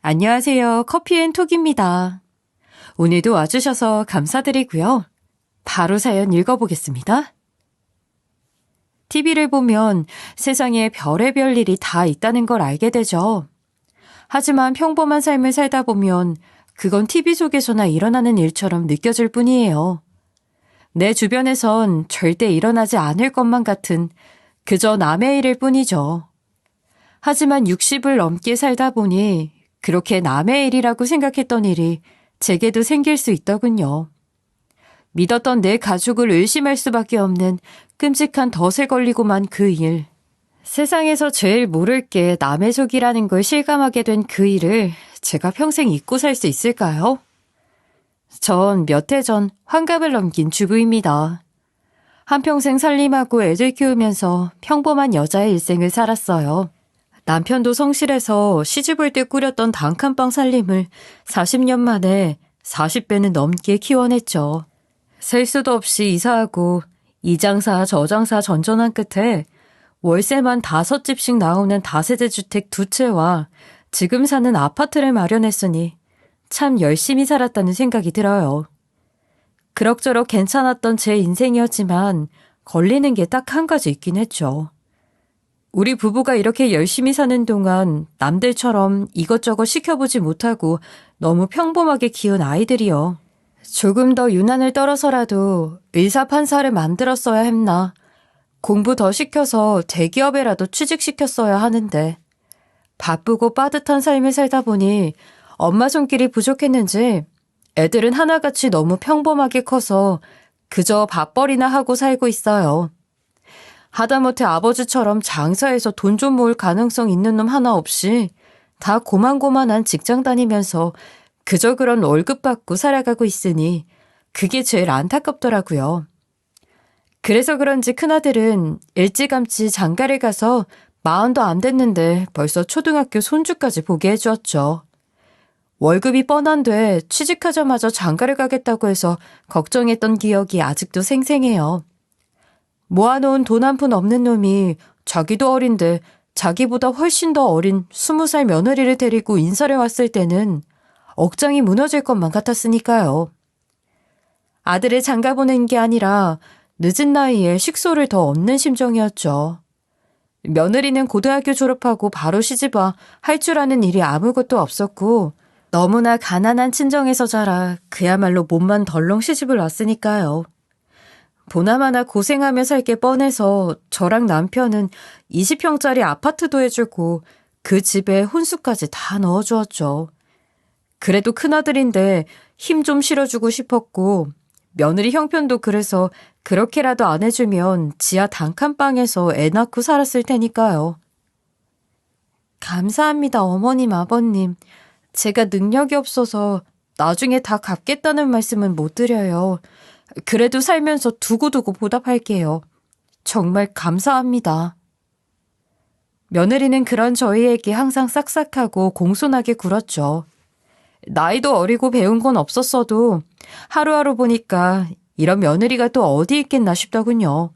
안녕하세요. 커피앤톡입니다. 오늘도 와주셔서 감사드리고요. 바로 사연 읽어보겠습니다. TV를 보면 세상에 별의별 일이 다 있다는 걸 알게 되죠. 하지만 평범한 삶을 살다 보면 그건 TV 속에서나 일어나는 일처럼 느껴질 뿐이에요. 내 주변에선 절대 일어나지 않을 것만 같은 그저 남의 일일 뿐이죠. 하지만 60을 넘게 살다 보니 그렇게 남의 일이라고 생각했던 일이 제게도 생길 수 있더군요. 믿었던 내 가족을 의심할 수밖에 없는 끔찍한 덫에 걸리고만 그 일. 세상에서 제일 모를 게 남의 속이라는 걸 실감하게 된 그 일을 제가 평생 잊고 살 수 있을까요? 전 몇 해 전 환갑을 넘긴 주부입니다. 한평생 살림하고 애들 키우면서 평범한 여자의 일생을 살았어요. 남편도 성실해서 시집올 때 꾸렸던 단칸방 살림을 40년 만에 40배는 넘게 키워냈죠. 셀 수도 없이 이사하고 이 장사 저 장사 전전한 끝에 월세만 5집씩 나오는 다세대 주택 2채와 지금 사는 아파트를 마련했으니 참 열심히 살았다는 생각이 들어요. 그럭저럭 괜찮았던 제 인생이었지만 걸리는 게 딱 한 가지 있긴 했죠. 우리 부부가 이렇게 열심히 사는 동안 남들처럼 이것저것 시켜보지 못하고 너무 평범하게 키운 아이들이요. 조금 더 유난을 떨어서라도 의사 판사를 만들었어야 했나. 공부 더 시켜서 대기업에라도 취직시켰어야 하는데 바쁘고 빠듯한 삶을 살다 보니 엄마 손길이 부족했는지 애들은 하나같이 너무 평범하게 커서 그저 밥벌이나 하고 살고 있어요. 하다못해 아버지처럼 장사해서 돈 좀 모을 가능성 있는 놈 하나 없이 다 고만고만한 직장 다니면서 그저 그런 월급 받고 살아가고 있으니 그게 제일 안타깝더라고요. 그래서 그런지 큰아들은 일찌감치 장가를 가서 40도 안 됐는데 벌써 초등학교 손주까지 보게 해주었죠. 월급이 뻔한데 취직하자마자 장가를 가겠다고 해서 걱정했던 기억이 아직도 생생해요. 모아놓은 돈 한 푼 없는 놈이 자기도 어린데 자기보다 훨씬 더 어린 20살 며느리를 데리고 인사를 왔을 때는 억장이 무너질 것만 같았으니까요. 아들을 장가 보낸 게 아니라 늦은 나이에 식소를 더 얻는 심정이었죠. 며느리는 고등학교 졸업하고 바로 시집와 할 줄 아는 일이 아무것도 없었고 너무나 가난한 친정에서 자라 그야말로 몸만 덜렁 시집을 왔으니까요. 보나마나 고생하며 살게 뻔해서 저랑 남편은 20평짜리 아파트도 해주고 그 집에 혼수까지 다 넣어주었죠. 그래도 큰아들인데 힘 좀 실어주고 싶었고 며느리 형편도 그래서 그렇게라도 안 해주면 지하 단칸방에서 애 낳고 살았을 테니까요. 감사합니다, 어머님, 아버님. 제가 능력이 없어서 나중에 다 갚겠다는 말씀은 못 드려요. 그래도 살면서 두고두고 보답할게요. 정말 감사합니다. 며느리는 그런 저희에게 항상 싹싹하고 공손하게 굴었죠. 나이도 어리고 배운 건 없었어도 하루하루 보니까 이런 며느리가 또 어디 있겠나 싶더군요.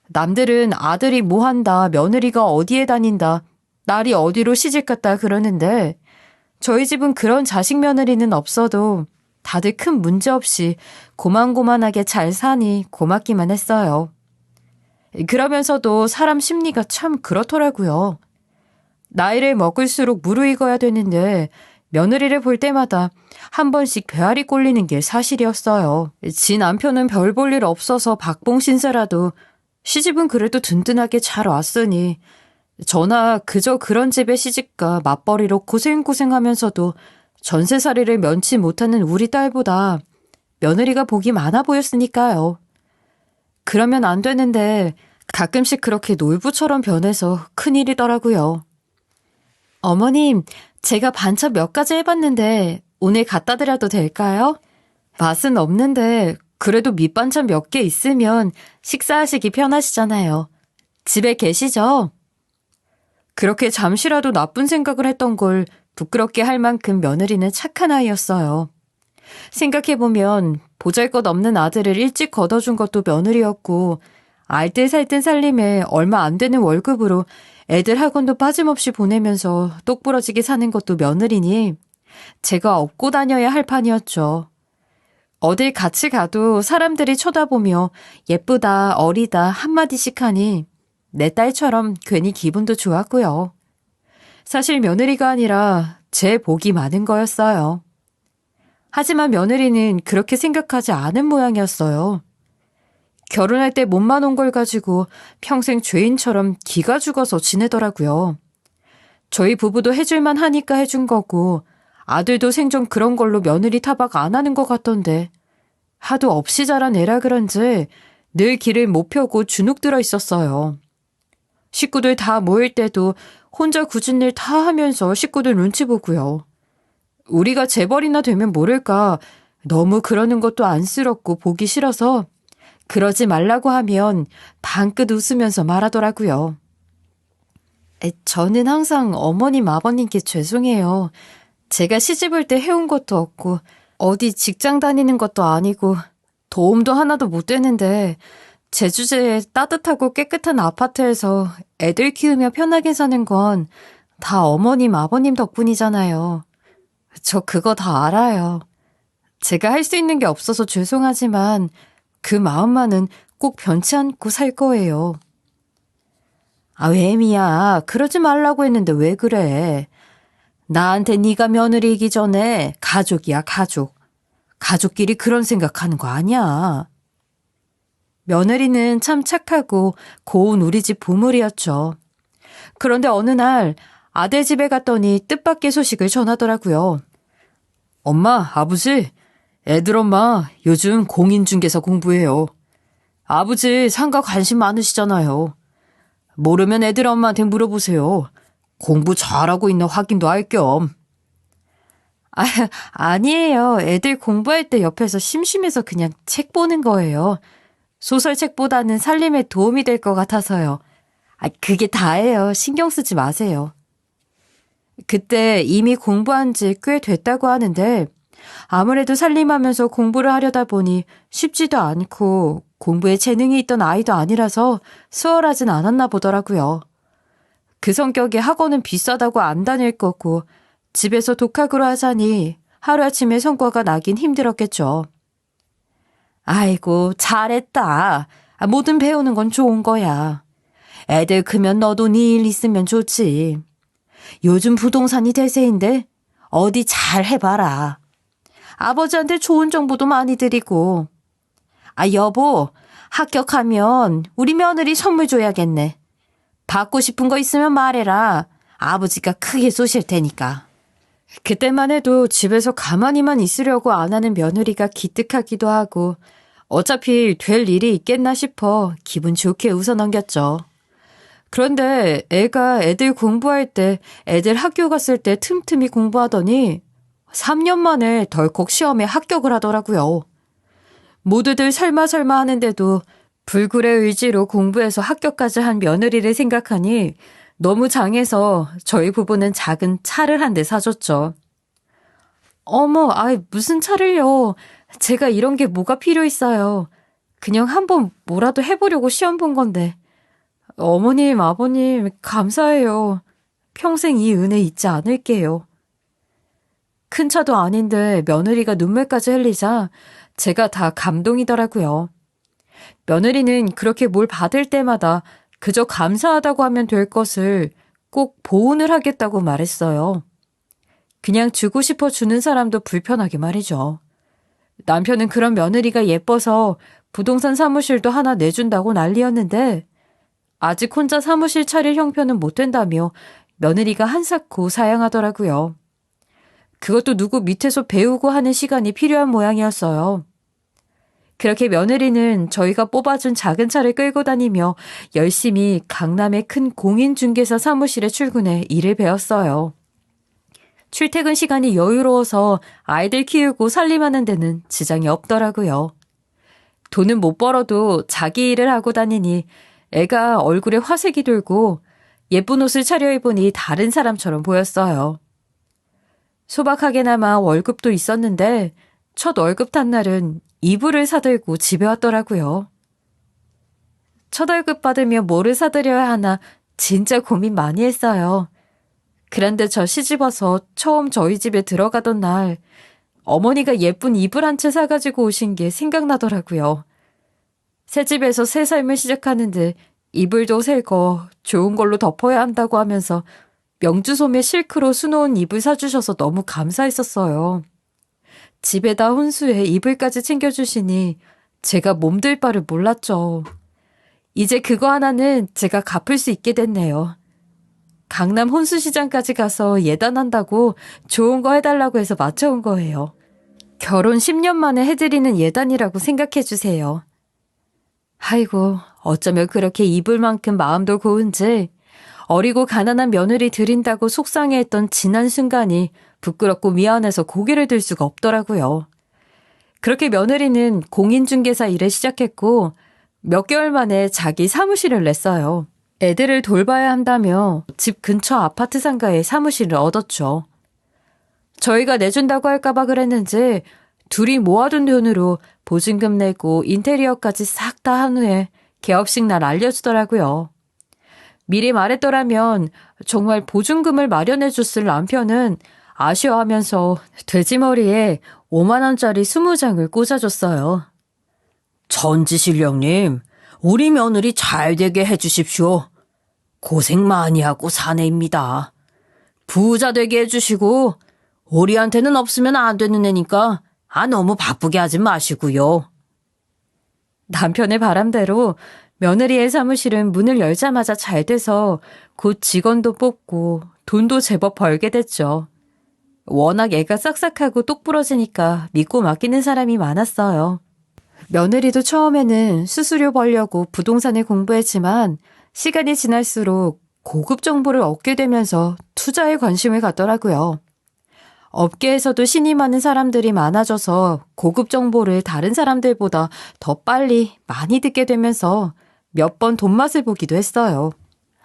남들은 아들이 뭐 한다, 며느리가 어디에 다닌다, 딸이 어디로 시집갔다 그러는데 저희 집은 그런 자식 며느리는 없어도 다들 큰 문제 없이 고만고만하게 잘 사니 고맙기만 했어요. 그러면서도 사람 심리가 참 그렇더라고요. 나이를 먹을수록 무르익어야 되는데 며느리를 볼 때마다 한 번씩 배알이 꼴리는 게 사실이었어요. 지 남편은 별 볼 일 없어서 박봉 신세라도 시집은 그래도 든든하게 잘 왔으니 저나 그저 그런 집에 시집가 맞벌이로 고생고생하면서도 전세살이를 면치 못하는 우리 딸보다 며느리가 복이 많아 보였으니까요. 그러면 안 되는데 가끔씩 그렇게 놀부처럼 변해서 큰일이더라고요. 어머님, 제가 반찬 몇 가지 해봤는데 오늘 갖다 드려도 될까요? 맛은 없는데 그래도 밑반찬 몇 개 있으면 식사하시기 편하시잖아요. 집에 계시죠? 그렇게 잠시라도 나쁜 생각을 했던 걸 부끄럽게 할 만큼 며느리는 착한 아이였어요. 생각해보면 보잘것없는 아들을 일찍 걷어준 것도 며느리였고 알뜰살뜰 살림에 얼마 안 되는 월급으로 애들 학원도 빠짐없이 보내면서 똑부러지게 사는 것도 며느리니 제가 업고 다녀야 할 판이었죠. 어딜 같이 가도 사람들이 쳐다보며 예쁘다, 어리다 한마디씩 하니 내 딸처럼 괜히 기분도 좋았고요. 사실 며느리가 아니라 제 복이 많은 거였어요. 하지만 며느리는 그렇게 생각하지 않은 모양이었어요. 결혼할 때 몸만 온 걸 가지고 평생 죄인처럼 기가 죽어서 지내더라고요. 저희 부부도 해줄만 하니까 해준 거고 아들도 생전 그런 걸로 며느리 타박 안 하는 것 같던데 하도 없이 자란 애라 그런지 늘 길을 못 펴고 주눅 들어 있었어요. 식구들 다 모일 때도 혼자 굳은 일 다 하면서 식구들 눈치 보고요. 우리가 재벌이나 되면 모를까 너무 그러는 것도 안쓰럽고 보기 싫어서 그러지 말라고 하면 방긋 웃으면서 말하더라고요. 저는 항상 어머님, 아버님께 죄송해요. 제가 시집올 때 해온 것도 없고 어디 직장 다니는 것도 아니고 도움도 하나도 못 되는데 제주제에 따뜻하고 깨끗한 아파트에서 애들 키우며 편하게 사는 건 다 어머님, 아버님 덕분이잖아요. 저 그거 다 알아요. 제가 할 수 있는 게 없어서 죄송하지만 그 마음만은 꼭 변치 않고 살 거예요. 왜 미야? 그러지 말라고 했는데 왜 그래? 나한테 네가 며느리이기 전에 가족이야, 가족. 가족끼리 그런 생각하는 거 아니야. 며느리는 참 착하고 고운 우리 집 보물이었죠. 그런데 어느 날 아들 집에 갔더니 뜻밖의 소식을 전하더라고요. 엄마, 아버지, 애들 엄마 요즘 공인중개사 공부해요. 아버지 상가 관심 많으시잖아요. 모르면 애들 엄마한테 물어보세요. 공부 잘하고 있나 확인도 할 겸. 아니에요. 애들 공부할 때 옆에서 심심해서 그냥 책 보는 거예요. 소설책보다는 살림에 도움이 될 것 같아서요. 그게 다예요. 신경 쓰지 마세요. 그때 이미 공부한 지 꽤 됐다고 하는데 아무래도 살림하면서 공부를 하려다 보니 쉽지도 않고 공부에 재능이 있던 아이도 아니라서 수월하진 않았나 보더라고요. 그 성격에 학원은 비싸다고 안 다닐 거고 집에서 독학으로 하자니 하루아침에 성과가 나긴 힘들었겠죠. 아이고, 잘했다. 뭐든 배우는 건 좋은 거야. 애들 크면 너도 네 일 있으면 좋지. 요즘 부동산이 대세인데 어디 잘 해봐라. 아버지한테 좋은 정보도 많이 드리고. 여보, 합격하면 우리 며느리 선물 줘야겠네. 받고 싶은 거 있으면 말해라. 아버지가 크게 쏘실 테니까. 그때만 해도 집에서 가만히만 있으려고 안 하는 며느리가 기특하기도 하고 어차피 될 일이 있겠나 싶어 기분 좋게 웃어넘겼죠. 그런데 애가 애들 공부할 때 애들 학교 갔을 때 틈틈이 공부하더니 3년 만에 덜컥 시험에 합격을 하더라고요. 모두들 설마 하는데도 불굴의 의지로 공부해서 합격까지 한 며느리를 생각하니 너무 장해서 저희 부부는 작은 차를 한 대 사줬죠. 어머, 무슨 차를요. 제가 이런 게 뭐가 필요 있어요. 그냥 한번 뭐라도 해보려고 시험 본 건데. 어머님, 아버님, 감사해요. 평생 이 은혜 잊지 않을게요. 큰 차도 아닌데 며느리가 눈물까지 흘리자 제가 다 감동이더라고요. 며느리는 그렇게 뭘 받을 때마다 그저 감사하다고 하면 될 것을 꼭 보은을 하겠다고 말했어요. 그냥 주고 싶어 주는 사람도 불편하게 말이죠. 남편은 그런 며느리가 예뻐서 부동산 사무실도 하나 내준다고 난리였는데 아직 혼자 사무실 차릴 형편은 못 된다며 며느리가 한사코 사양하더라고요. 그것도 누구 밑에서 배우고 하는 시간이 필요한 모양이었어요. 그렇게 며느리는 저희가 뽑아준 작은 차를 끌고 다니며 열심히 강남의 큰 공인중개사 사무실에 출근해 일을 배웠어요. 출퇴근 시간이 여유로워서 아이들 키우고 살림하는 데는 지장이 없더라고요. 돈은 못 벌어도 자기 일을 하고 다니니 애가 얼굴에 화색이 돌고 예쁜 옷을 차려입으니 다른 사람처럼 보였어요. 소박하게나마 월급도 있었는데 첫 월급 탄 날은 이불을 사들고 집에 왔더라고요. 첫 월급 받으며 뭐를 사드려야 하나 진짜 고민 많이 했어요. 그런데 저 시집와서 처음 저희 집에 들어가던 날 어머니가 예쁜 이불 한 채 사가지고 오신 게 생각나더라고요. 새 집에서 새 삶을 시작하는데 이불도 새 거 좋은 걸로 덮어야 한다고 하면서 명주소매 실크로 수놓은 이불 사주셔서 너무 감사했었어요. 집에다 혼수에 이불까지 챙겨주시니 제가 몸둘 바를 몰랐죠. 이제 그거 하나는 제가 갚을 수 있게 됐네요. 강남 혼수시장까지 가서 예단한다고 좋은 거 해달라고 해서 맞춰온 거예요. 결혼 10년 만에 해드리는 예단이라고 생각해 주세요. 아이고, 어쩌면 그렇게 입을 만큼 마음도 고운지 어리고 가난한 며느리 드린다고 속상해했던 지난 순간이 부끄럽고 미안해서 고개를 들 수가 없더라고요. 그렇게 며느리는 공인중개사 일을 시작했고 몇 개월 만에 자기 사무실을 냈어요. 애들을 돌봐야 한다며 집 근처 아파트 상가에 사무실을 얻었죠. 저희가 내준다고 할까봐 그랬는지 둘이 모아둔 돈으로 보증금 내고 인테리어까지 싹 다 한 후에 개업식 날 알려주더라고요. 미리 말했더라면 정말 보증금을 마련해줬을 남편은 아쉬워하면서 돼지머리에 5만 원짜리 20장을 꽂아줬어요. 천지신령님, 우리 며느리 잘 되게 해주십시오. 고생 많이 하고 사내입니다. 부자 되게 해주시고 우리한테는 없으면 안 되는 애니까 너무 바쁘게 하지 마시고요. 남편의 바람대로 며느리의 사무실은 문을 열자마자 잘 돼서 곧 직원도 뽑고 돈도 제법 벌게 됐죠. 워낙 애가 싹싹하고 똑부러지니까 믿고 맡기는 사람이 많았어요. 며느리도 처음에는 수수료 벌려고 부동산을 공부했지만 시간이 지날수록 고급 정보를 얻게 되면서 투자에 관심을 갖더라고요. 업계에서도 신이 많은 사람들이 많아져서 고급 정보를 다른 사람들보다 더 빨리 많이 듣게 되면서 몇 번 돈맛을 보기도 했어요.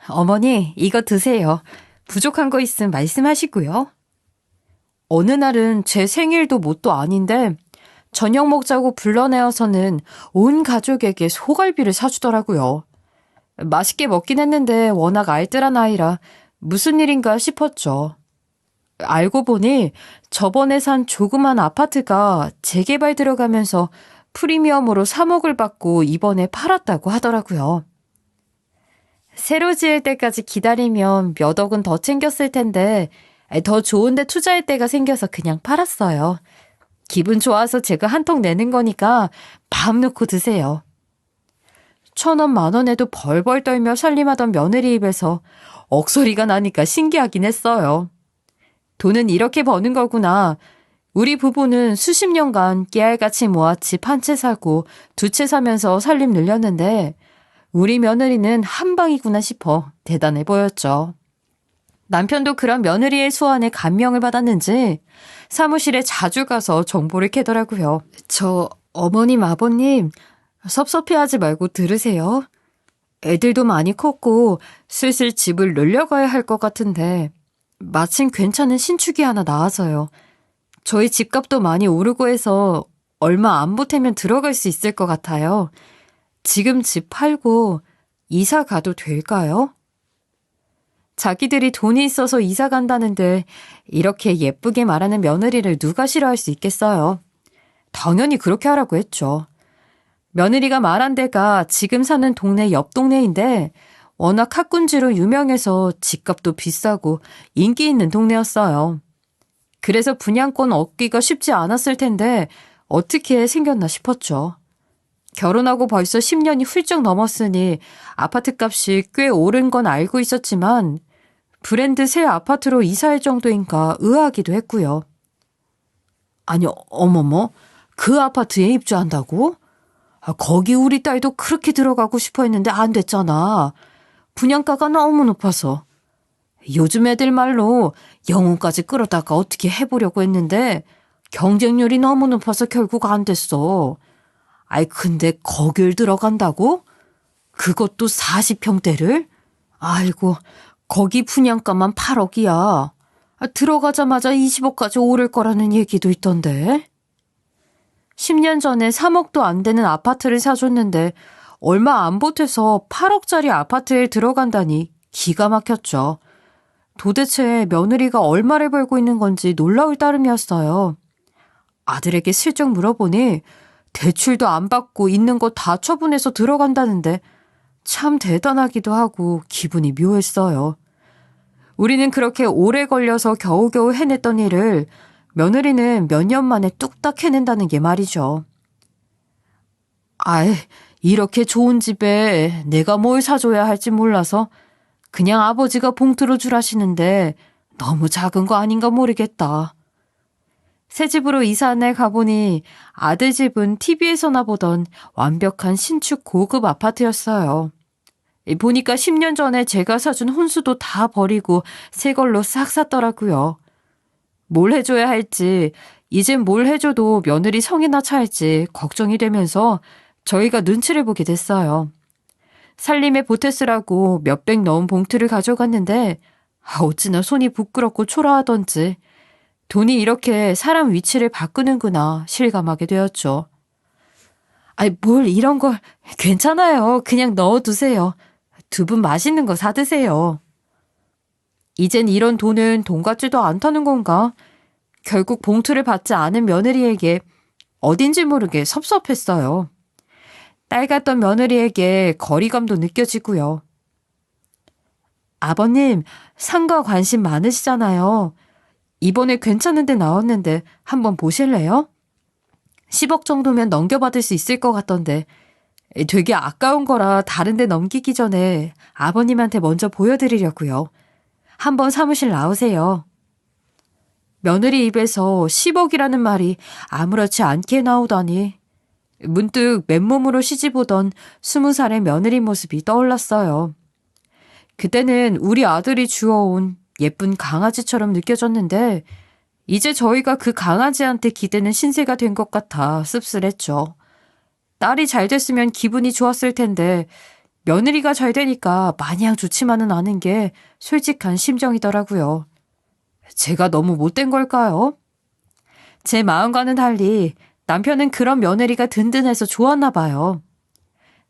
어머니, 이거 드세요. 부족한 거 있으면 말씀하시고요. 어느 날은 제 생일도 뭣도 아닌데 저녁 먹자고 불러내어서는 온 가족에게 소갈비를 사주더라고요. 맛있게 먹긴 했는데 워낙 알뜰한 아이라 무슨 일인가 싶었죠. 알고 보니 저번에 산 조그만 아파트가 재개발 들어가면서 프리미엄으로 3억을 받고 이번에 팔았다고 하더라고요. 새로 지을 때까지 기다리면 몇 억은 더 챙겼을 텐데 더 좋은 데 투자할 때가 생겨서 그냥 팔았어요. 기분 좋아서 제가 한 통 내는 거니까 밥 넣고 드세요. 1,000원, 10,000원에도 벌벌 떨며 살림하던 며느리 입에서 억소리가 나니까 신기하긴 했어요. 돈은 이렇게 버는 거구나. 우리 부부는 수십 년간 깨알같이 모아 집 한 채 사고 2채 사면서 살림 늘렸는데 우리 며느리는 한 방이구나 싶어 대단해 보였죠. 남편도 그런 며느리의 수완에 감명을 받았는지 사무실에 자주 가서 정보를 캐더라고요. 저 어머님, 아버님 섭섭해하지 말고 들으세요. 애들도 많이 컸고 슬슬 집을 늘려가야 할 것 같은데 마침 괜찮은 신축이 하나 나와서요. 저희 집값도 많이 오르고 해서 얼마 안 보태면 들어갈 수 있을 것 같아요. 지금 집 팔고 이사 가도 될까요? 자기들이 돈이 있어서 이사 간다는데 이렇게 예쁘게 말하는 며느리를 누가 싫어할 수 있겠어요. 당연히 그렇게 하라고 했죠. 며느리가 말한 데가 지금 사는 동네 옆 동네인데 워낙 학군지로 유명해서 집값도 비싸고 인기 있는 동네였어요. 그래서 분양권 얻기가 쉽지 않았을 텐데 어떻게 생겼나 싶었죠. 결혼하고 벌써 10년이 훌쩍 넘었으니 아파트 값이 꽤 오른 건 알고 있었지만 브랜드 새 아파트로 이사할 정도인가 의아하기도 했고요. 아니, 어머머, 그 아파트에 입주한다고? 거기 우리 딸도 그렇게 들어가고 싶어 했는데 안 됐잖아. 분양가가 너무 높아서. 요즘 애들 말로 영혼까지 끌어다가 어떻게 해보려고 했는데 경쟁률이 너무 높아서 결국 안 됐어. 아이, 근데 거길 들어간다고? 그것도 40평대를? 아이고, 거기 분양가만 8억이야. 들어가자마자 20억까지 오를 거라는 얘기도 있던데. 10년 전에 3억도 안 되는 아파트를 사줬는데 얼마 안 보태서 8억짜리 아파트에 들어간다니 기가 막혔죠. 도대체 며느리가 얼마를 벌고 있는 건지 놀라울 따름이었어요. 아들에게 슬쩍 물어보니 대출도 안 받고 있는 거 다 처분해서 들어간다는데 참 대단하기도 하고 기분이 묘했어요. 우리는 그렇게 오래 걸려서 겨우겨우 해냈던 일을 며느리는 몇 년 만에 뚝딱 해낸다는 게 말이죠. 아이, 이렇게 좋은 집에 내가 뭘 사줘야 할지 몰라서 그냥 아버지가 봉투로 주라시는데 너무 작은 거 아닌가 모르겠다. 새 집으로 이사한 날 가보니 아들 집은 TV에서나 보던 완벽한 신축 고급 아파트였어요. 보니까 10년 전에 제가 사준 혼수도 다 버리고 새 걸로 싹 샀더라고요. 뭘 해줘야 할지, 이젠 뭘 해줘도 며느리 성이나 차일지 걱정이 되면서 저희가 눈치를 보게 됐어요. 살림에 보태쓰라고 몇백 넣은 봉투를 가져갔는데 어찌나 손이 부끄럽고 초라하던지 돈이 이렇게 사람 위치를 바꾸는구나 실감하게 되었죠. 아이, 뭘 이런 걸 괜찮아요. 그냥 넣어두세요. 두 분 맛있는 거 사드세요. 이젠 이런 돈은 돈 같지도 않다는 건가? 결국 봉투를 받지 않은 며느리에게 어딘지 모르게 섭섭했어요. 딸 같던 며느리에게 거리감도 느껴지고요. 아버님, 상가 관심 많으시잖아요. 이번에 괜찮은 데 나왔는데 한번 보실래요? 10억 정도면 넘겨받을 수 있을 것 같던데 되게 아까운 거라 다른 데 넘기기 전에 아버님한테 먼저 보여드리려고요. 한번 사무실 나오세요. 며느리 입에서 10억이라는 말이 아무렇지 않게 나오다니 문득 맨몸으로 시집오던 20살의 며느리 모습이 떠올랐어요. 그때는 우리 아들이 주워온 예쁜 강아지처럼 느껴졌는데 이제 저희가 그 강아지한테 기대는 신세가 된 것 같아 씁쓸했죠. 딸이 잘 됐으면 기분이 좋았을 텐데 며느리가 잘 되니까 마냥 좋지만은 않은 게 솔직한 심정이더라고요. 제가 너무 못된 걸까요? 제 마음과는 달리 남편은 그런 며느리가 든든해서 좋았나 봐요.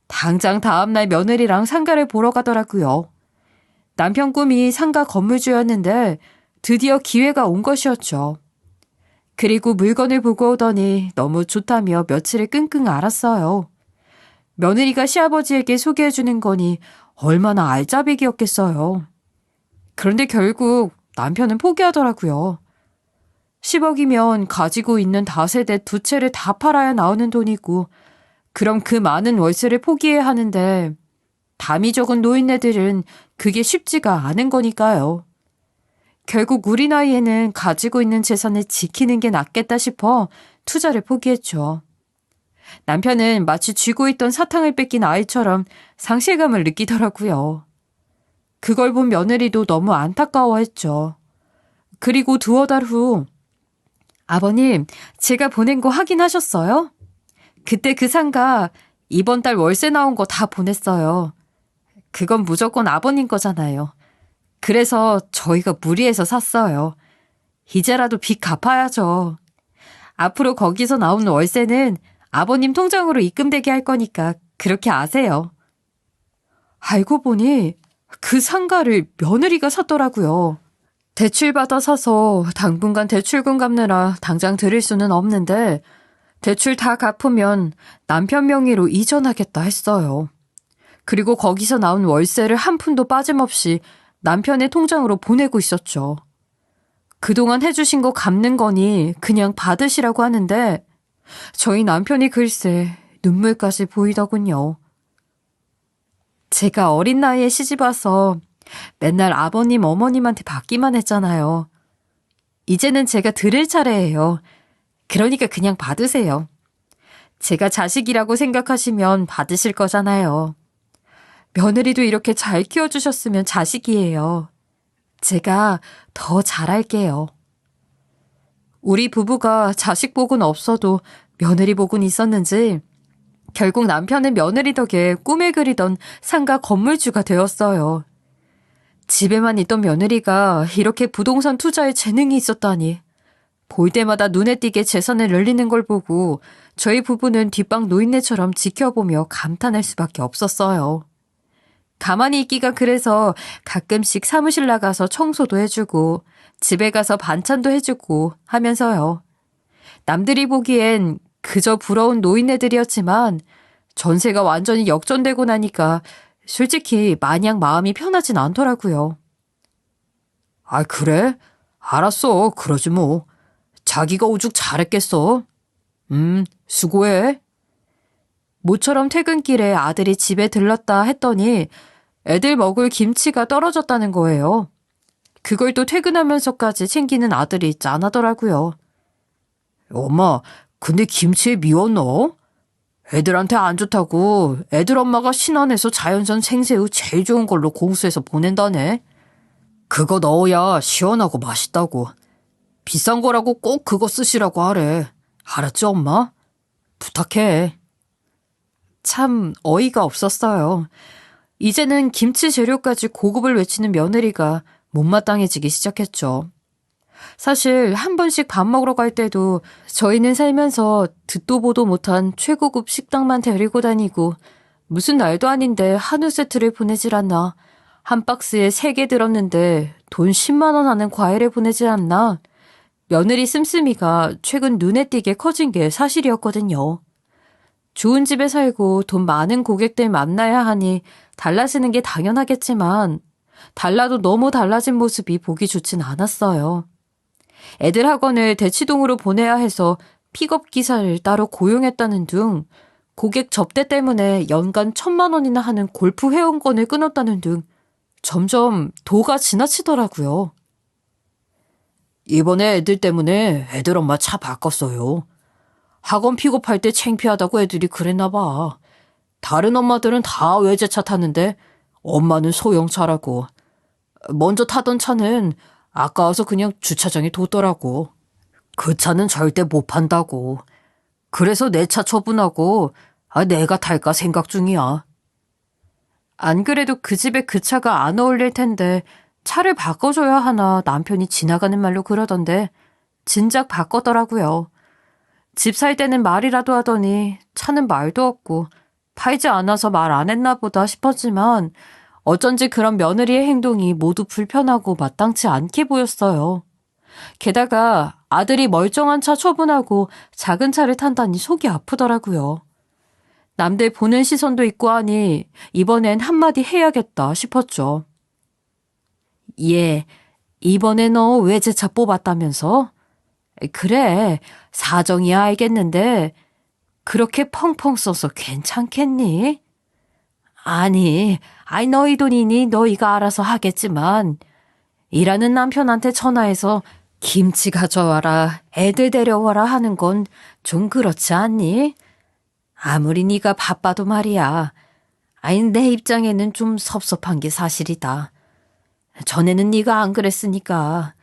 당장 다음날 며느리랑 상가를 보러 가더라고요. 남편 꿈이 상가 건물주였는데 드디어 기회가 온 것이었죠. 그리고 물건을 보고 오더니 너무 좋다며 며칠을 끙끙 앓았어요. 며느리가 시아버지에게 소개해주는 거니 얼마나 알짜배기였겠어요. 그런데 결국 남편은 포기하더라고요. 10억이면 가지고 있는 다세대 두 채를 다 팔아야 나오는 돈이고 그럼 그 많은 월세를 포기해야 하는데 담이 적은 노인네들은 그게 쉽지가 않은 거니까요. 결국 우리 나이에는 가지고 있는 재산을 지키는 게 낫겠다 싶어 투자를 포기했죠. 남편은 마치 쥐고 있던 사탕을 뺏긴 아이처럼 상실감을 느끼더라고요. 그걸 본 며느리도 너무 안타까워했죠. 그리고 두어 달 후 아버님, 제가 보낸 거 확인하셨어요? 그때 그 상가 이번 달 월세 나온 거 다 보냈어요. 그건 무조건 아버님 거잖아요. 그래서 저희가 무리해서 샀어요. 이제라도 빚 갚아야죠. 앞으로 거기서 나온 월세는 아버님 통장으로 입금되게 할 거니까 그렇게 아세요. 알고 보니 그 상가를 며느리가 샀더라고요. 대출받아 사서 당분간 대출금 갚느라 당장 드릴 수는 없는데 대출 다 갚으면 남편 명의로 이전하겠다 했어요. 그리고 거기서 나온 월세를 한 푼도 빠짐없이 남편의 통장으로 보내고 있었죠. 그동안 해주신 거 갚는 거니 그냥 받으시라고 하는데 저희 남편이 글쎄 눈물까지 보이더군요. 제가 어린 나이에 시집와서 맨날 아버님, 어머님한테 받기만 했잖아요. 이제는 제가 드릴 차례예요. 그러니까 그냥 받으세요. 제가 자식이라고 생각하시면 받으실 거잖아요. 며느리도 이렇게 잘 키워주셨으면 자식이에요. 제가 더 잘할게요. 우리 부부가 자식 복은 없어도 며느리 복은 있었는지 결국 남편은 며느리 덕에 꿈에 그리던 상가 건물주가 되었어요. 집에만 있던 며느리가 이렇게 부동산 투자에 재능이 있었다니. 볼 때마다 눈에 띄게 재산을 늘리는 걸 보고 저희 부부는 뒷방 노인네처럼 지켜보며 감탄할 수밖에 없었어요. 가만히 있기가 그래서 가끔씩 사무실 나가서 청소도 해주고 집에 가서 반찬도 해주고 하면서요. 남들이 보기엔 그저 부러운 노인네들이었지만 전세가 완전히 역전되고 나니까 솔직히 마냥 마음이 편하진 않더라고요. 아, 그래? 알았어. 그러지 뭐. 자기가 오죽 잘했겠어. 수고해. 모처럼 퇴근길에 아들이 집에 들렀다 했더니 애들 먹을 김치가 떨어졌다는 거예요. 그걸 또 퇴근하면서까지 챙기는 아들이 짠하더라고요. 엄마, 근데 김치에 미워 넣어? 애들한테 안 좋다고 애들 엄마가 신안에서 자연산 생새우 제일 좋은 걸로 공수해서 보낸다네. 그거 넣어야 시원하고 맛있다고. 비싼 거라고 꼭 그거 쓰시라고 하래. 알았지, 엄마? 부탁해. 참 어이가 없었어요. 이제는 김치 재료까지 고급을 외치는 며느리가 못마땅해지기 시작했죠. 사실 한 번씩 밥 먹으러 갈 때도 저희는 살면서 듣도 보도 못한 최고급 식당만 데리고 다니고 무슨 날도 아닌데 한우 세트를 보내질 않나, 한 박스에 3개 들었는데 돈 10만 원 하는 과일을 보내질 않나, 며느리 씀씀이가 최근 눈에 띄게 커진 게 사실이었거든요. 좋은 집에 살고 돈 많은 고객들 만나야 하니 달라지는 게 당연하겠지만 달라도 너무 달라진 모습이 보기 좋진 않았어요. 애들 학원을 대치동으로 보내야 해서 픽업 기사를 따로 고용했다는 등 고객 접대 때문에 연간 1,000만 원이나 하는 골프 회원권을 끊었다는 등 점점 도가 지나치더라고요. 이번에 애들 때문에 애들 엄마 차 바꿨어요. 학원 픽업할 때 창피하다고 애들이 그랬나 봐. 다른 엄마들은 다 외제차 타는데 엄마는 소형차라고. 먼저 타던 차는 아까워서 그냥 주차장에 뒀더라고. 그 차는 절대 못 판다고. 그래서 내 차 처분하고 내가 탈까 생각 중이야. 안 그래도 그 집에 그 차가 안 어울릴 텐데 차를 바꿔줘야 하나 남편이 지나가는 말로 그러던데 진작 바꿨더라고요. 집 살 때는 말이라도 하더니 차는 말도 없고 팔지 않아서 말 안 했나 보다 싶었지만 어쩐지 그런 며느리의 행동이 모두 불편하고 마땅치 않게 보였어요. 게다가 아들이 멀쩡한 차 처분하고 작은 차를 탄다니 속이 아프더라고요. 남들 보는 시선도 있고 하니 이번엔 한마디 해야겠다 싶었죠. 얘, 이번에 너 외제차 뽑았다면서? 그래, 사정이야 알겠는데 그렇게 펑펑 써서 괜찮겠니? 아니 너희 돈이니 너희가 알아서 하겠지만 일하는 남편한테 전화해서 김치 가져와라, 애들 데려와라 하는 건 좀 그렇지 않니? 아무리 네가 바빠도 말이야. 내 입장에는 좀 섭섭한 게 사실이다. 전에는 네가 안 그랬으니까.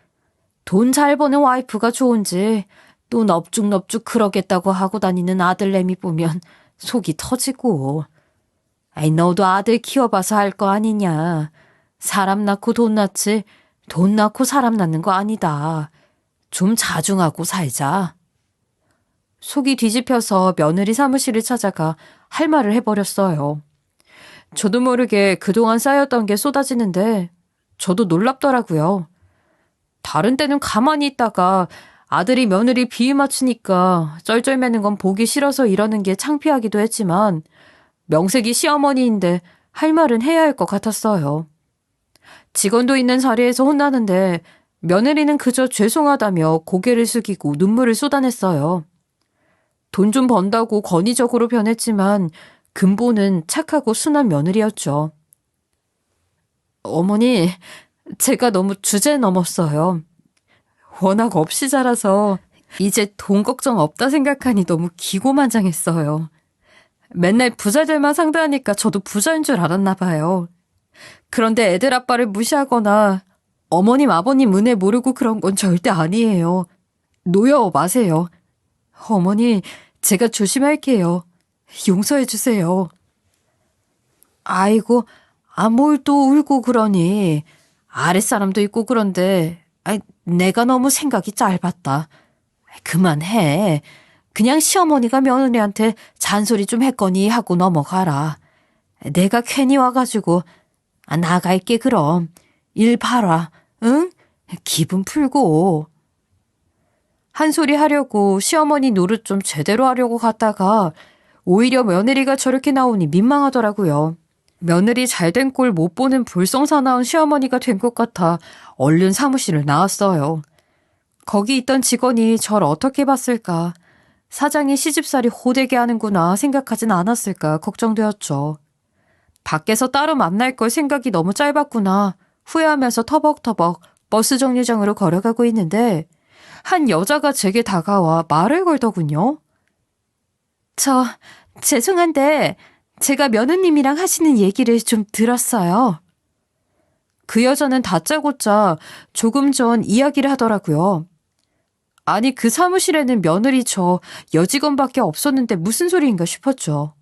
돈 잘 버는 와이프가 좋은지 또 넙죽넙죽 그러겠다고 하고 다니는 아들내미 보면 속이 터지고. 너도 아들 키워봐서 알 거 아니냐. 사람 낳고 돈 낳지 돈 낳고 사람 낳는 거 아니다. 좀 자중하고 살자. 속이 뒤집혀서 며느리 사무실을 찾아가 할 말을 해버렸어요. 저도 모르게 그동안 쌓였던 게 쏟아지는데 저도 놀랍더라고요. 다른 때는 가만히 있다가 아들이 며느리 비위 맞추니까 쩔쩔매는 건 보기 싫어서 이러는 게 창피하기도 했지만 명색이 시어머니인데 할 말은 해야 할 것 같았어요. 직원도 있는 자리에서 혼나는데 며느리는 그저 죄송하다며 고개를 숙이고 눈물을 쏟아냈어요. 돈 좀 번다고 권위적으로 변했지만 근본은 착하고 순한 며느리였죠. 어머니, 제가 너무 주제 넘었어요. 워낙 없이 자라서 이제 돈 걱정 없다 생각하니 너무 기고만장했어요. 맨날 부자들만 상대하니까 저도 부자인 줄 알았나 봐요. 그런데 애들 아빠를 무시하거나 어머님 아버님 은혜 모르고 그런 건 절대 아니에요. 노여워 마세요. 어머니, 제가 조심할게요. 용서해 주세요. 아이고, 뭘 또 울고 그러니. 아랫사람도 있고 그런데 내가 너무 생각이 짧았다. 그만해. 그냥 시어머니가 며느리한테 잔소리 좀 했거니 하고 넘어가라. 내가 괜히 와가지고 나갈게 그럼. 일 봐라. 응? 기분 풀고. 한 소리 하려고 시어머니 노릇 좀 제대로 하려고 갔다가 오히려 며느리가 저렇게 나오니 민망하더라고요. 며느리 잘된 꼴 못 보는 불성사나운 시어머니가 된 것 같아 얼른 사무실을 나왔어요. 거기 있던 직원이 절 어떻게 봤을까? 사장이 시집살이 호되게 하는구나 생각하진 않았을까 걱정되었죠. 밖에서 따로 만날 걸 생각이 너무 짧았구나 후회하면서 터벅터벅 버스 정류장으로 걸어가고 있는데 한 여자가 제게 다가와 말을 걸더군요. 죄송한데 제가 며느님이랑 하시는 얘기를 좀 들었어요. 그 여자는 다짜고짜 조금 전 이야기를 하더라고요. 아니 그 사무실에는 며느리 저 여직원밖에 없었는데 무슨 소리인가 싶었죠.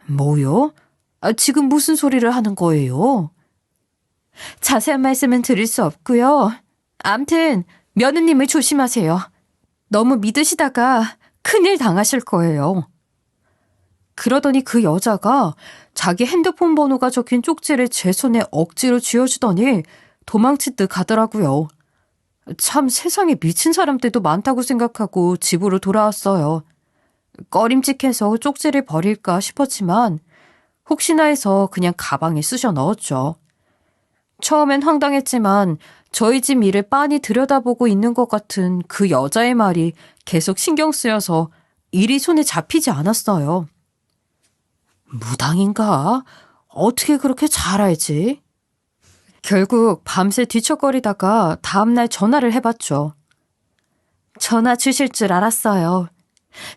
뭐요? 지금 무슨 소리를 하는 거예요? 자세한 말씀은 드릴 수 없고요. 암튼 며느님을 조심하세요. 너무 믿으시다가 큰일 당하실 거예요. 그러더니 그 여자가 자기 핸드폰 번호가 적힌 쪽지를 제 손에 억지로 쥐어주더니 도망칠 듯 가더라고요. 참 세상에 미친 사람들도 많다고 생각하고 집으로 돌아왔어요. 꺼림칙해서 쪽지를 버릴까 싶었지만 혹시나 해서 그냥 가방에 쑤셔 넣었죠. 처음엔 황당했지만 저희 집 일을 빤히 들여다보고 있는 것 같은 그 여자의 말이 계속 신경 쓰여서 일이 손에 잡히지 않았어요. 무당인가? 어떻게 그렇게 잘 알지? 결국 밤새 뒤척거리다가 다음날 전화를 해봤죠. 전화 주실 줄 알았어요.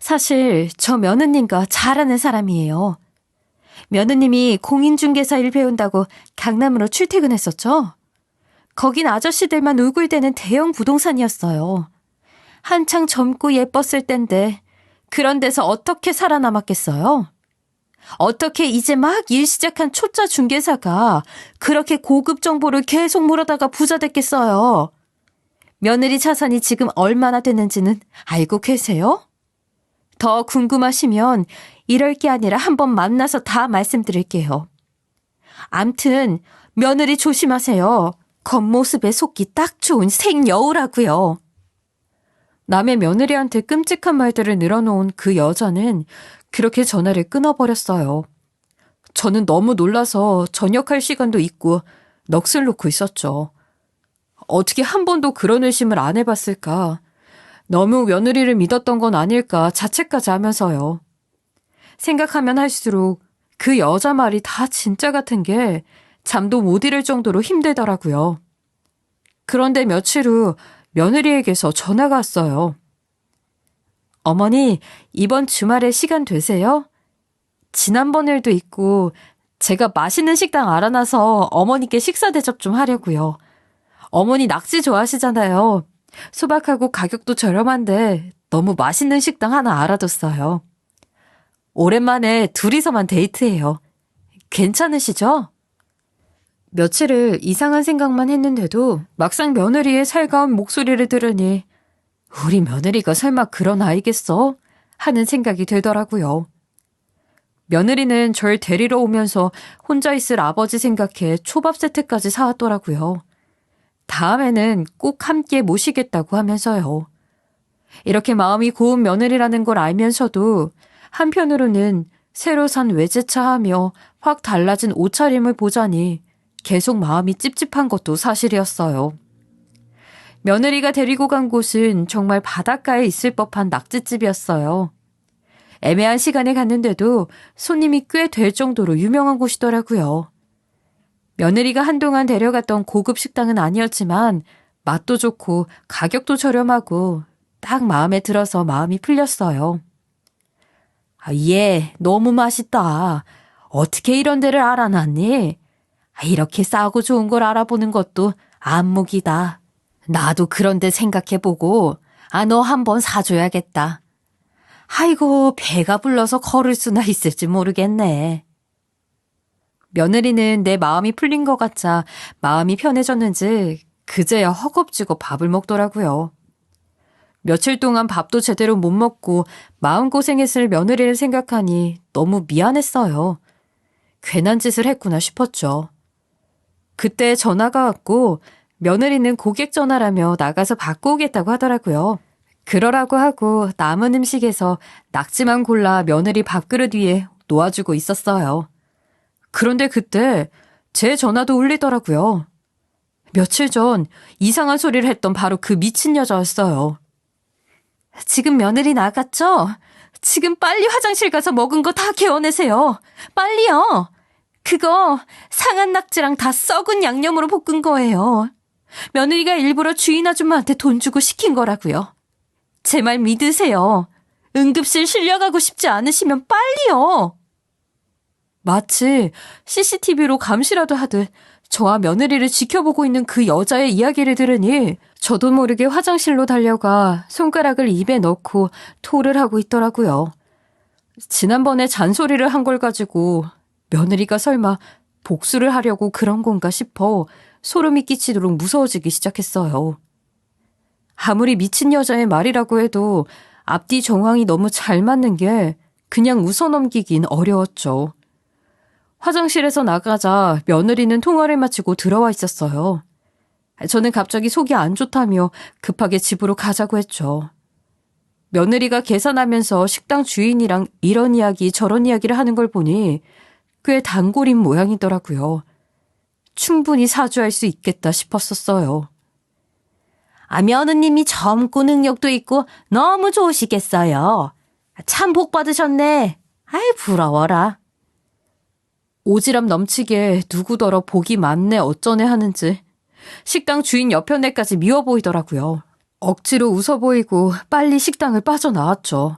사실 저 며느님과 잘 아는 사람이에요. 며느님이 공인중개사 일 배운다고 강남으로 출퇴근했었죠? 거긴 아저씨들만 우글대는 대형 부동산이었어요. 한창 젊고 예뻤을 땐데 그런 데서 어떻게 살아남았겠어요? 어떻게 이제 막 일 시작한 초짜 중개사가 그렇게 고급 정보를 계속 물어다가 부자 됐겠어요? 며느리 자산이 지금 얼마나 되는지는 알고 계세요? 더 궁금하시면 이럴 게 아니라 한번 만나서 다 말씀드릴게요. 암튼 며느리 조심하세요. 겉모습에 속기 딱 좋은 생여우라고요. 남의 며느리한테 끔찍한 말들을 늘어놓은 그 여자는 그렇게 전화를 끊어버렸어요. 저는 너무 놀라서 저녁할 시간도 있고 넋을 놓고 있었죠. 어떻게 한 번도 그런 의심을 안 해봤을까? 너무 며느리를 믿었던 건 아닐까 자책까지 하면서요. 생각하면 할수록 그 여자 말이 다 진짜 같은 게 잠도 못 이룰 정도로 힘들더라고요. 그런데 며칠 후 며느리에게서 전화가 왔어요. 어머니, 이번 주말에 시간 되세요? 지난번 일도 있고 제가 맛있는 식당 알아놔서 어머니께 식사 대접 좀 하려고요. 어머니 낙지 좋아하시잖아요. 소박하고 가격도 저렴한데 너무 맛있는 식당 하나 알아뒀어요. 오랜만에 둘이서만 데이트해요. 괜찮으시죠? 며칠을 이상한 생각만 했는데도 막상 며느리의 살가운 목소리를 들으니 우리 며느리가 설마 그런 아이겠어? 하는 생각이 들더라고요. 며느리는 절 데리러 오면서 혼자 있을 아버지 생각해 초밥 세트까지 사왔더라고요. 다음에는 꼭 함께 모시겠다고 하면서요. 이렇게 마음이 고운 며느리라는 걸 알면서도 한편으로는 새로 산 외제차 하며 확 달라진 옷차림을 보자니 계속 마음이 찝찝한 것도 사실이었어요. 며느리가 데리고 간 곳은 정말 바닷가에 있을 법한 낙지집이었어요. 애매한 시간에 갔는데도 손님이 꽤 될 정도로 유명한 곳이더라고요. 며느리가 한동안 데려갔던 고급 식당은 아니었지만 맛도 좋고 가격도 저렴하고 딱 마음에 들어서 마음이 풀렸어요. 얘 너무 맛있다. 어떻게 이런 데를 알아놨니? 이렇게 싸고 좋은 걸 알아보는 것도 안목이다. 나도 그런 데 생각해보고 너 한번 사줘야겠다. 아이고 배가 불러서 걸을 수나 있을지 모르겠네. 며느리는 내 마음이 풀린 것 같자 마음이 편해졌는지 그제야 허겁지겁 밥을 먹더라고요. 며칠 동안 밥도 제대로 못 먹고 마음고생했을 며느리를 생각하니 너무 미안했어요. 괜한 짓을 했구나 싶었죠. 그때 전화가 왔고 며느리는 고객 전화라며 나가서 받고 오겠다고 하더라고요. 그러라고 하고 남은 음식에서 낙지만 골라 며느리 밥그릇 위에 놓아주고 있었어요. 그런데 그때 제 전화도 울리더라고요. 며칠 전 이상한 소리를 했던 바로 그 미친 여자였어요. 지금 며느리 나갔죠? 지금 빨리 화장실 가서 먹은 거 다 개워내세요. 빨리요. 그거 상한 낙지랑 다 썩은 양념으로 볶은 거예요. 며느리가 일부러 주인 아줌마한테 돈 주고 시킨 거라고요. 제 말 믿으세요. 응급실 실려가고 싶지 않으시면 빨리요. 마치 CCTV로 감시라도 하듯 저와 며느리를 지켜보고 있는 그 여자의 이야기를 들으니 저도 모르게 화장실로 달려가 손가락을 입에 넣고 토를 하고 있더라고요. 지난번에 잔소리를 한 걸 가지고 며느리가 설마 복수를 하려고 그런 건가 싶어 소름이 끼치도록 무서워지기 시작했어요. 아무리 미친 여자의 말이라고 해도 앞뒤 정황이 너무 잘 맞는 게 그냥 웃어넘기긴 어려웠죠. 화장실에서 나가자 며느리는 통화를 마치고 들어와 있었어요. 저는 갑자기 속이 안 좋다며 급하게 집으로 가자고 했죠. 며느리가 계산하면서 식당 주인이랑 이런 이야기 저런 이야기를 하는 걸 보니 꽤 단골인 모양이더라고요. 충분히 사주할 수 있겠다 싶었었어요. 며느님이 젊고 능력도 있고 너무 좋으시겠어요. 참 복 받으셨네. 아이 부러워라. 오지랖 넘치게 누구더러 복이 많네 어쩌네 하는지 식당 주인 옆편에까지 미워 보이더라고요. 억지로 웃어 보이고 빨리 식당을 빠져나왔죠.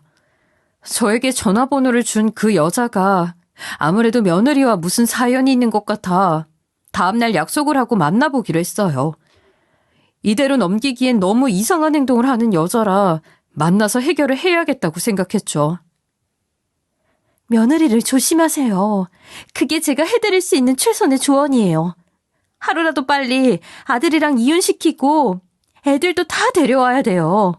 저에게 전화번호를 준 그 여자가 아무래도 며느리와 무슨 사연이 있는 것 같아 다음날 약속을 하고 만나보기로 했어요. 이대로 넘기기엔 너무 이상한 행동을 하는 여자라 만나서 해결을 해야겠다고 생각했죠. 며느리를 조심하세요. 그게 제가 해드릴 수 있는 최선의 조언이에요. 하루라도 빨리 아들이랑 이혼시키고 애들도 다 데려와야 돼요.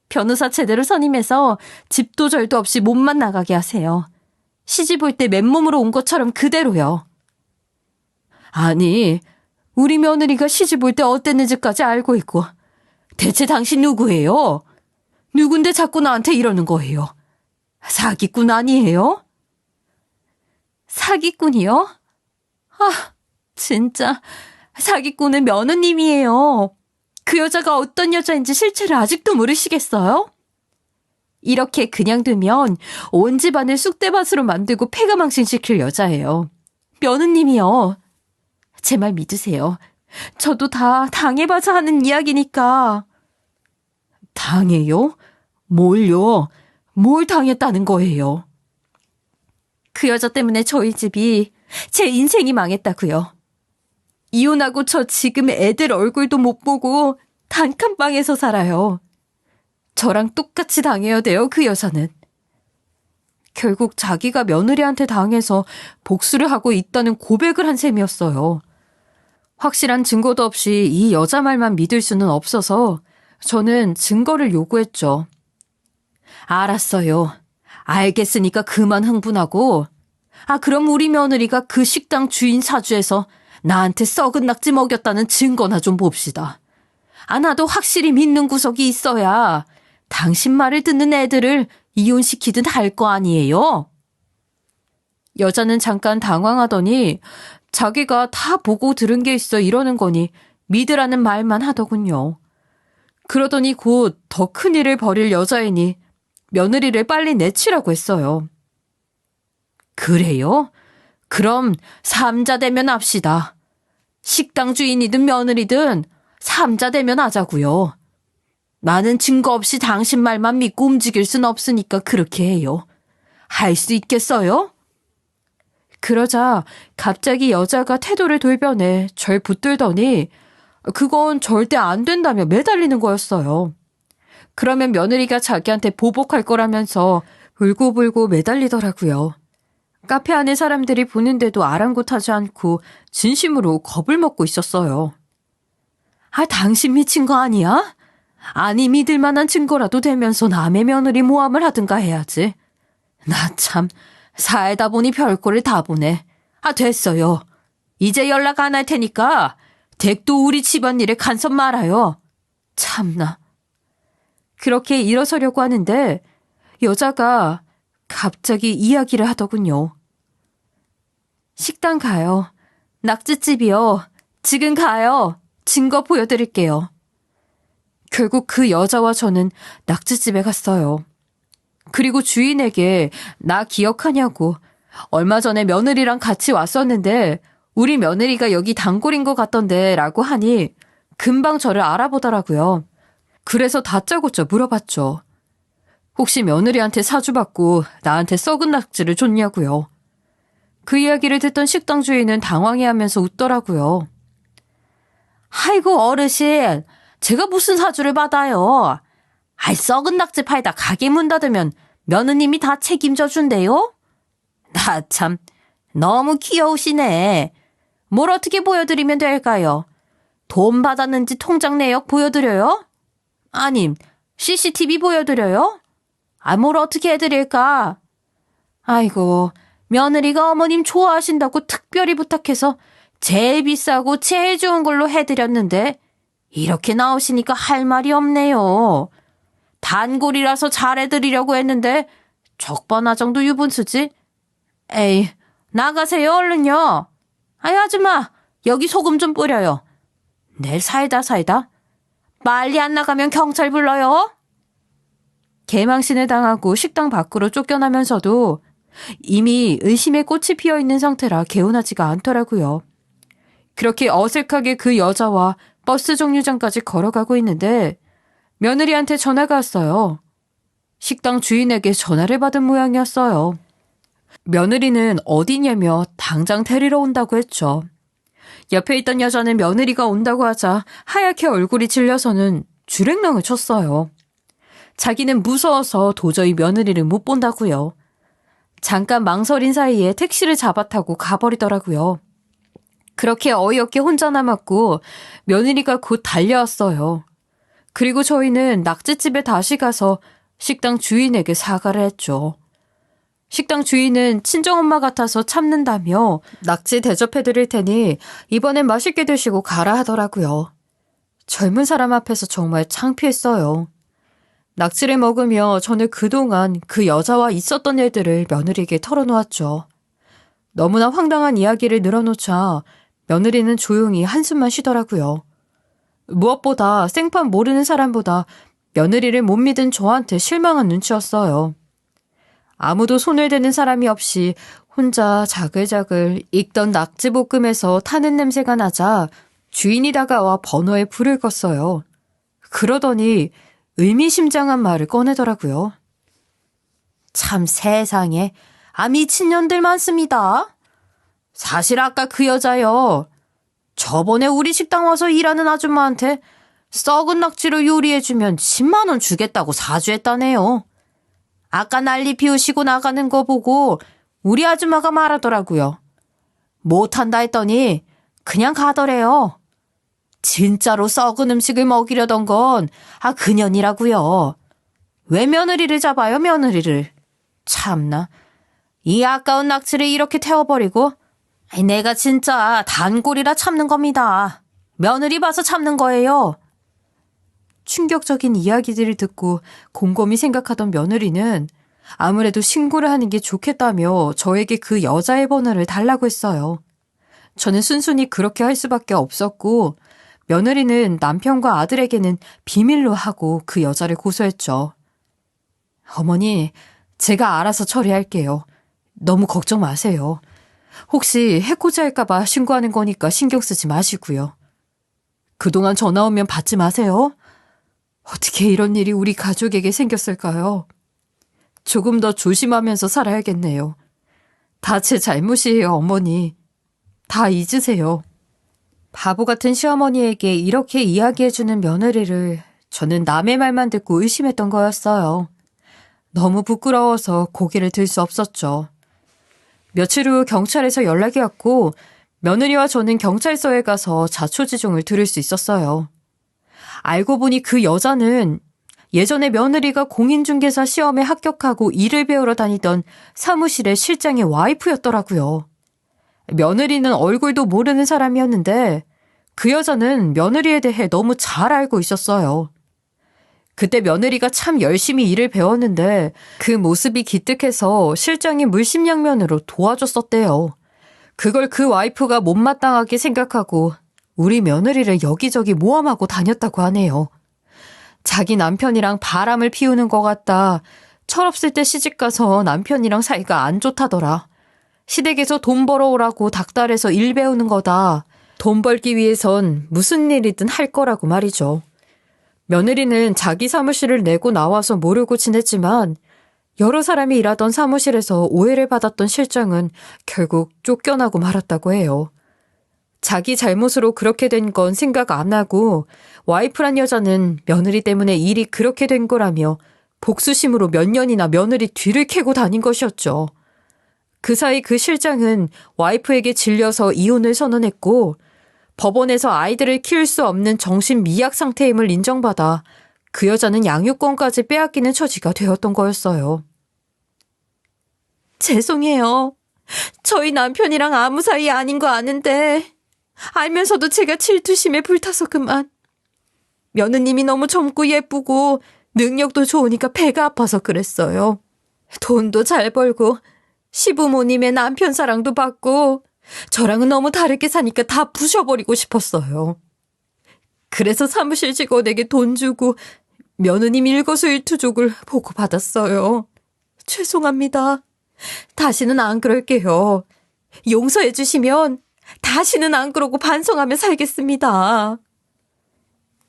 변호사 제대로 선임해서 집도 절도 없이 몸만 나가게 하세요. 시집 올 때 맨몸으로 온 것처럼 그대로요. 아니, 우리 며느리가 시집 올 때 어땠는지까지 알고 있고 대체 당신 누구예요? 누군데 자꾸 나한테 이러는 거예요? 사기꾼 아니에요? 사기꾼이요? 아, 진짜 사기꾼은 며느님이에요. 그 여자가 어떤 여자인지 실체를 아직도 모르시겠어요? 이렇게 그냥 두면 온 집안을 쑥대밭으로 만들고 폐가망신시킬 여자예요. 며느님이요. 제 말 믿으세요. 저도 다 당해봐서 하는 이야기니까. 당해요? 뭘요? 뭘 당했다는 거예요? 그 여자 때문에 저희 집이, 제 인생이 망했다고요. 이혼하고 저 지금 애들 얼굴도 못 보고 단칸방에서 살아요. 저랑 똑같이 당해야 돼요, 그 여자는. 결국 자기가 며느리한테 당해서 복수를 하고 있다는 고백을 한 셈이었어요. 확실한 증거도 없이 이 여자 말만 믿을 수는 없어서 저는 증거를 요구했죠. 알았어요. 알겠으니까 그만 흥분하고. 그럼 우리 며느리가 그 식당 주인 사주에서 나한테 썩은 낙지 먹였다는 증거나 좀 봅시다. 나도 확실히 믿는 구석이 있어야 당신 말을 듣는 애들을 이혼시키든 할 거 아니에요? 여자는 잠깐 당황하더니 자기가 다 보고 들은 게 있어 이러는 거니 믿으라는 말만 하더군요. 그러더니 곧 더 큰 일을 벌일 여자이니 며느리를 빨리 내치라고 했어요. 그래요? 그럼 삼자 대면 합시다. 식당 주인이든 며느리든 삼자 대면 하자고요. 나는 증거 없이 당신 말만 믿고 움직일 순 없으니까 그렇게 해요. 할 수 있겠어요? 그러자 갑자기 여자가 태도를 돌변해 절 붙들더니 그건 절대 안 된다며 매달리는 거였어요. 그러면 며느리가 자기한테 보복할 거라면서 울고불고 매달리더라고요. 카페 안에 사람들이 보는데도 아랑곳하지 않고 진심으로 겁을 먹고 있었어요. 당신 미친 거 아니야? 아니 믿을 만한 증거라도 되면서 남의 며느리 모함을 하든가 해야지. 나 참 살다 보니 별꼴을 다 보네. 됐어요. 이제 연락 안 할 테니까 댁도 우리 집안일에 간섭 말아요. 참나. 그렇게 일어서려고 하는데 여자가 갑자기 이야기를 하더군요. 식당 가요. 낙지집이요. 지금 가요. 증거 보여드릴게요. 결국 그 여자와 저는 낙지집에 갔어요. 그리고 주인에게 나 기억하냐고, 얼마 전에 며느리랑 같이 왔었는데 우리 며느리가 여기 단골인 것 같던데 라고 하니 금방 저를 알아보더라고요. 그래서 다짜고짜 물어봤죠. 혹시 며느리한테 사주받고 나한테 썩은 낙지를 줬냐고요. 그 이야기를 듣던 식당 주인은 당황해하면서 웃더라고요. 아이고 어르신, 제가 무슨 사주를 받아요. 아이, 썩은 낙지 팔다 가게 문 닫으면 며느님이 다 책임져 준대요? 나 참 너무 귀여우시네. 뭘 어떻게 보여드리면 될까요? 돈 받았는지 통장 내역 보여드려요? 아님 CCTV 보여드려요? 아, 뭘 어떻게 해드릴까? 아이고, 며느리가 어머님 좋아하신다고 특별히 부탁해서 제일 비싸고 제일 좋은 걸로 해드렸는데 이렇게 나오시니까 할 말이 없네요. 단골이라서 잘해드리려고 했는데 적반하장도 유분수지. 에이, 나가세요 얼른요. 아이, 아줌마, 여기 소금 좀 뿌려요. 내일 살다 빨리 안 나가면 경찰 불러요. 개망신을 당하고 식당 밖으로 쫓겨나면서도 이미 의심의 꽃이 피어있는 상태라 개운하지가 않더라고요. 그렇게 어색하게 그 여자와 버스 정류장까지 걸어가고 있는데 며느리한테 전화가 왔어요. 식당 주인에게 전화를 받은 모양이었어요. 며느리는 어디냐며 당장 데리러 온다고 했죠. 옆에 있던 여자는 며느리가 온다고 하자 하얗게 얼굴이 질려서는 주랭랑을 쳤어요. 자기는 무서워서 도저히 며느리를 못 본다고요. 잠깐 망설인 사이에 택시를 잡아타고 가버리더라고요. 그렇게 어이없게 혼자 남았고 며느리가 곧 달려왔어요. 그리고 저희는 낙지집에 다시 가서 식당 주인에게 사과를 했죠. 식당 주인은 친정엄마 같아서 참는다며 낙지 대접해드릴 테니 이번엔 맛있게 드시고 가라 하더라고요. 젊은 사람 앞에서 정말 창피했어요. 낙지를 먹으며 저는 그동안 그 여자와 있었던 일들을 며느리에게 털어놓았죠. 너무나 황당한 이야기를 늘어놓자 며느리는 조용히 한숨만 쉬더라고요. 무엇보다 생판 모르는 사람보다 며느리를 못 믿은 저한테 실망한 눈치였어요. 아무도 손을 대는 사람이 없이 혼자 자글자글 익던 낙지볶음에서 타는 냄새가 나자 주인이 다가와 버너에 불을 껐어요. 그러더니 의미심장한 말을 꺼내더라고요. 참 세상에, 미친년들 많습니다. 사실 아까 그 여자요, 저번에 우리 식당 와서 일하는 아줌마한테 썩은 낙지로 요리해주면 10만 원 주겠다고 사주했다네요. 아까 난리 피우시고 나가는 거 보고 우리 아줌마가 말하더라고요. 못한다 했더니 그냥 가더래요. 진짜로 썩은 음식을 먹이려던 건 그년이라고요. 왜 며느리를 잡아요, 며느리를. 참나, 이 아까운 낙지를 이렇게 태워버리고. 내가 진짜 단골이라 참는 겁니다. 며느리 봐서 참는 거예요. 충격적인 이야기들을 듣고 곰곰이 생각하던 며느리는 아무래도 신고를 하는 게 좋겠다며 저에게 그 여자의 번호를 달라고 했어요. 저는 순순히 그렇게 할 수밖에 없었고 며느리는 남편과 아들에게는 비밀로 하고 그 여자를 고소했죠. 어머니, 제가 알아서 처리할게요. 너무 걱정 마세요. 혹시 해코지 할까봐 신고하는 거니까 신경 쓰지 마시고요. 그동안 전화 오면 받지 마세요. 어떻게 이런 일이 우리 가족에게 생겼을까요? 조금 더 조심하면서 살아야겠네요. 다 제 잘못이에요, 어머니. 다 잊으세요. 바보 같은 시어머니에게 이렇게 이야기해주는 며느리를 저는 남의 말만 듣고 의심했던 거였어요. 너무 부끄러워서 고개를 들 수 없었죠. 며칠 후 경찰에서 연락이 왔고 며느리와 저는 경찰서에 가서 자초지종을 들을 수 있었어요. 알고 보니 그 여자는 예전에 며느리가 공인중개사 시험에 합격하고 일을 배우러 다니던 사무실의 실장의 와이프였더라고요. 며느리는 얼굴도 모르는 사람이었는데 그 여자는 며느리에 대해 너무 잘 알고 있었어요. 그때 며느리가 참 열심히 일을 배웠는데 그 모습이 기특해서 실장이 물심양면으로 도와줬었대요. 그걸 그 와이프가 못마땅하게 생각하고 우리 며느리를 여기저기 모함하고 다녔다고 하네요. 자기 남편이랑 바람을 피우는 것 같다. 철없을 때 시집가서 남편이랑 사이가 안 좋다더라. 시댁에서 돈 벌어오라고 닥달해서 일 배우는 거다. 돈 벌기 위해선 무슨 일이든 할 거라고 말이죠. 며느리는 자기 사무실을 내고 나와서 모르고 지냈지만 여러 사람이 일하던 사무실에서 오해를 받았던 실장은 결국 쫓겨나고 말았다고 해요. 자기 잘못으로 그렇게 된 건 생각 안 하고 와이프란 여자는 며느리 때문에 일이 그렇게 된 거라며 복수심으로 몇 년이나 며느리 뒤를 캐고 다닌 것이었죠. 그 사이 그 실장은 와이프에게 질려서 이혼을 선언했고 법원에서 아이들을 키울 수 없는 정신 미약 상태임을 인정받아 그 여자는 양육권까지 빼앗기는 처지가 되었던 거였어요. 죄송해요. 저희 남편이랑 아무 사이 아닌 거 아는데 알면서도 제가 질투심에 불타서 그만. 며느님이 너무 젊고 예쁘고 능력도 좋으니까 배가 아파서 그랬어요. 돈도 잘 벌고 시부모님의 남편 사랑도 받고 저랑은 너무 다르게 사니까 다 부셔버리고 싶었어요. 그래서 사무실 직원에게 돈 주고 며느님 일거수일투족을 보고받았어요. 죄송합니다. 다시는 안 그럴게요. 용서해 주시면 다시는 안 그러고 반성하며 살겠습니다.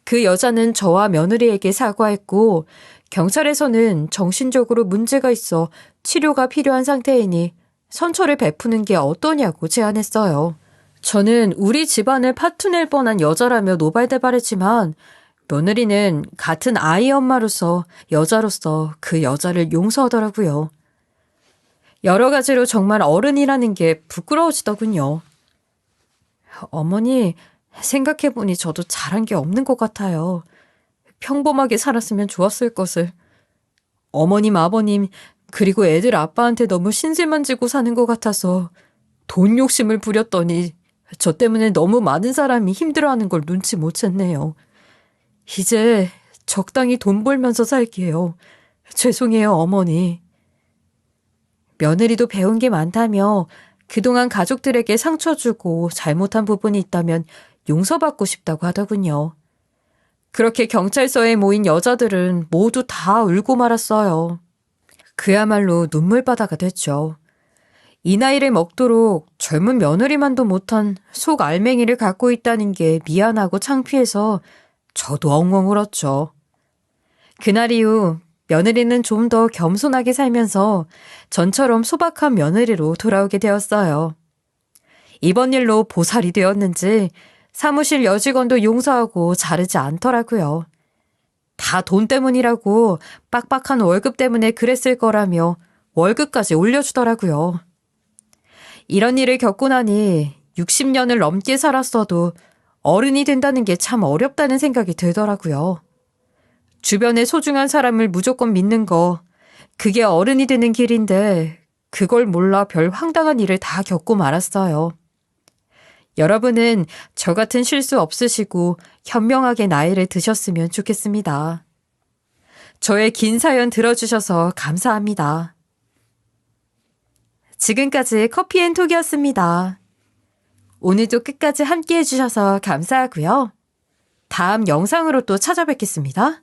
그 여자는 저와 며느리에게 사과했고 경찰에서는 정신적으로 문제가 있어 치료가 필요한 상태이니 선처를 베푸는 게 어떠냐고 제안했어요. 저는 우리 집안을 파투낼 뻔한 여자라며 노발대발했지만 며느리는 같은 아이 엄마로서 여자로서 그 여자를 용서하더라고요. 여러 가지로 정말 어른이라는 게 부끄러워지더군요. 어머니, 생각해보니 저도 잘한 게 없는 것 같아요. 평범하게 살았으면 좋았을 것을. 어머님, 아버님, 그리고 애들 아빠한테 너무 신세만 지고 사는 것 같아서 돈 욕심을 부렸더니 저 때문에 너무 많은 사람이 힘들어하는 걸 눈치 못 챘네요. 이제 적당히 돈 벌면서 살게요. 죄송해요, 어머니. 며느리도 배운 게 많다며 그동안 가족들에게 상처 주고 잘못한 부분이 있다면 용서받고 싶다고 하더군요. 그렇게 경찰서에 모인 여자들은 모두 다 울고 말았어요. 그야말로 눈물바다가 됐죠. 이 나이를 먹도록 젊은 며느리만도 못한 속 알맹이를 갖고 있다는 게 미안하고 창피해서 저도 엉엉 울었죠. 그날 이후 며느리는 좀 더 겸손하게 살면서 전처럼 소박한 며느리로 돌아오게 되었어요. 이번 일로 보살이 되었는지 사무실 여직원도 용서하고 자르지 않더라고요. 다 돈 때문이라고 빡빡한 월급 때문에 그랬을 거라며 월급까지 올려주더라고요. 이런 일을 겪고 나니 60년을 넘게 살았어도 어른이 된다는 게 참 어렵다는 생각이 들더라고요. 주변의 소중한 사람을 무조건 믿는 거, 그게 어른이 되는 길인데 그걸 몰라 별 황당한 일을 다 겪고 말았어요. 여러분은 저 같은 실수 없으시고 현명하게 나이를 드셨으면 좋겠습니다. 저의 긴 사연 들어주셔서 감사합니다. 지금까지 커피앤톡이었습니다. 오늘도 끝까지 함께 해주셔서 감사하고요. 다음 영상으로 또 찾아뵙겠습니다.